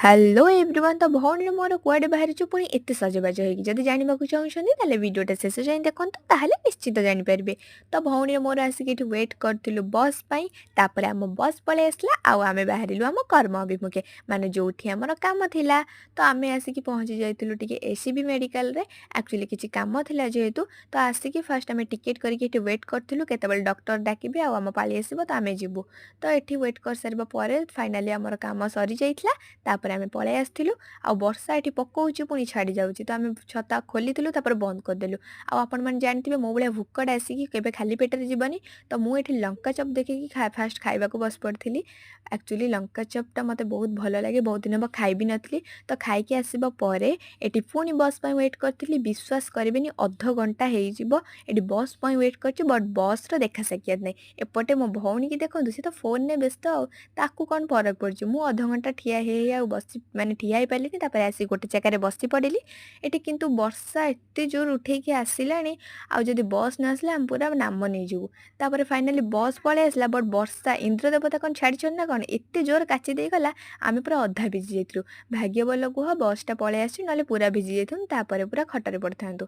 Hello everyone ତ ଭଉଣୀରେ ମୋର କୁଆଡ଼େ ବାହାରିଛୁ ପୁଣି ଏତେ ସଜବାଜ ହେଇକି ଯଦି ଜାଣିବାକୁ ଚାହୁଁଛନ୍ତି ତାହେଲେ ଭିଡ଼ିଓଟା ଶେଷ ଯାଏଁ ଦେଖନ୍ତୁ ତାହେଲେ ନିଶ୍ଚିତ ଜାଣିପାରିବେ। ତ ଭଉଣୀରେ ମୋର ଆସିକି ଏଠି ୱେଟ୍ କରିଥିଲୁ ବସ୍ ପାଇଁ। ତାପରେ ଆମ ବସ୍ ପଳେଇ ଆସିଲା ଆଉ ଆମେ ବାହାରିଲୁ ଆମ କର୍ମ ଅଭିମୁଖେ ମାନେ ଯୋଉଠି ଆମର କାମ ଥିଲା। ତ ଆମେ ଆସିକି ପହଞ୍ଚି ଯାଇଥିଲୁ ଟିକେ ଏସିବି ମେଡ଼ିକାଲରେ। ଆକ୍ଚୁଆଲି କିଛି କାମ ଥିଲା ଯେହେତୁ ତ ଆସିକି ଫାଷ୍ଟ ଆମେ ଟିକେଟ୍ କରିକି ଏଠି ୱେଟ୍ କରିଥିଲୁ କେତେବେଳେ ଡକ୍ଟର ଡାକିବେ ଆଉ ଆମ ପାଳି ଆସିବ ତ ଆମେ ଯିବୁ। ତ ଏଠି ୱେଟ୍ କରିସାରିବା ପରେ ଫାଇନାଲି ଆମର କାମ ସରିଯାଇଥିଲା। ତାପରେ ଆମେ ପଳେଇ ଆସିଥିଲୁ ଆଉ ବର୍ଷା ଏଠି ପକଉଛି ପୁଣି ଛାଡ଼ି ଯାଉଛି ତ ଆମେ ଛତା ଖୋଲିଥିଲୁ ତାପରେ ବନ୍ଦ କରିଦେଲୁ। ଆଉ ଆପଣମାନେ ଜାଣିଥିବେ ମୋ ଭଳିଆ ଭୋକଟା ଆସିକି କେବେ ଖାଲି ପେଟରେ ଯିବନି। ତ ମୁଁ ଏଠି ଲଙ୍କା ଚପ୍ ଦେଖିକି ଫାଷ୍ଟ ଖାଇବାକୁ ବସି ପଡ଼ିଥିଲି। ଆକ୍ଚୁଆଲି ଲଙ୍କା ଚପ୍ଟା ମୋତେ ବହୁତ ଭଲ ଲାଗେ, ବହୁତ ଦିନ ହେବ ଖାଇବି ନଥିଲି। ତ ଖାଇକି ଆସିବା ପରେ ଏଠି ପୁଣି ବସ୍ ପାଇଁ ୱେଟ୍ କରିଥିଲି। ବିଶ୍ୱାସ କରିବେନି ଅଧଘଣ୍ଟା ହେଇଯିବ ଏଠି ବସ୍ ପାଇଁ ୱେଟ୍ କରିଛି ବଟ୍ ବସ୍ର ଦେଖା ସାକ୍ଷାତ ନାହିଁ। ଏପଟେ ମୋ ଭଉଣୀକି ଦେଖନ୍ତୁ ସେ ତ ଫୋନ୍ରେ ବ୍ୟସ୍ତ ଆଉ ତାକୁ କ'ଣ ଫରକ ପଡ଼ୁଛି। ମୁଁ ଅଧଘଣ୍ଟା ଠିଆ ହେଇ ହେଇ ଆଉ ଠିଆ ହେଇପାରିଲିନି ତାପରେ ଆସିକି ଗୋଟେ ଜାଗାରେ ବସି ପଡ଼ିଲି। ଏଠି କିନ୍ତୁ ବର୍ଷା ଏତେ ଜୋର ଉଠେଇକି ଆସିଲାଣି ଆଉ ଯଦି ବସ୍ ନ ଆସିଲା ଆମେ ପୁରା ନାମ ନେଇଯିବୁ। ତାପରେ ଫାଇନାଲି ବସ୍ ପଳେଇ ଆସିଲା ବଟ୍ ବର୍ଷା ଇନ୍ଦ୍ର ଦେବତା କ'ଣ ଛାଡ଼ିଛନ୍ତି ନା କ'ଣ ଏତେ ଜୋର କାଚି ଦେଇଗଲା ଆମେ ପୁରା ଅଧା ଭିଜି ଯାଇଥିଲୁ। ଭାଗ୍ୟ ଭଲ କୁହ ବସ୍ଟା ପଳେଇ ଆସିଛି ନହେଲେ ପୁରା ଭିଜି ଯାଇଥାନ୍ତୁ ତାପରେ ପୁରା ଖଟରେ ପଡ଼ିଥାନ୍ତୁ।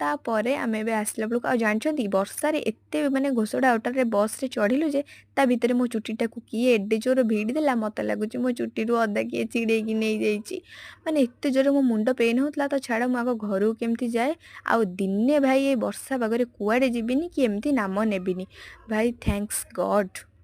ତାପରେ ଆମେ ଏବେ ଆସିଲା ବେଳକୁ ଆଉ ଜାଣିଛନ୍ତି ବର୍ଷାରେ ଏତେ ମାନେ ଘୋଷଡ଼ା ଅଟୋରେ ବସ୍ରେ ଚଢ଼ିଲୁ ଯେ ତା ଭିତରେ ମୋ ଚୁଟିଟାକୁ କିଏ ଏଡ଼େ ଜୋର ଭିଡ଼ି ଦେଲା ମୋତେ ଲାଗୁଛି ମୋ ଚୁଟିରୁ ଅଧା କିଏ ଚିଡ଼େଇକି ନେଇଯାଇଛି। ମାନେ ଏତେ ଜୋରେ ମୋ ମୁଣ୍ଡ ପେନ୍ ହେଉଥିଲା ତ ଛାଡ଼ ମୁଁ ଆଗ ଘରକୁ କେମିତି ଯାଏ। ଆଉ ଦିନେ ଭାଇ ଏ ବର୍ଷା ପାଗରେ କୁଆଡ଼େ ଯିବିନି କି ଏମିତି ନାମ ନେବିନି। ଭାଇ ଥ୍ୟାଙ୍କସ୍ ଗଡ଼୍।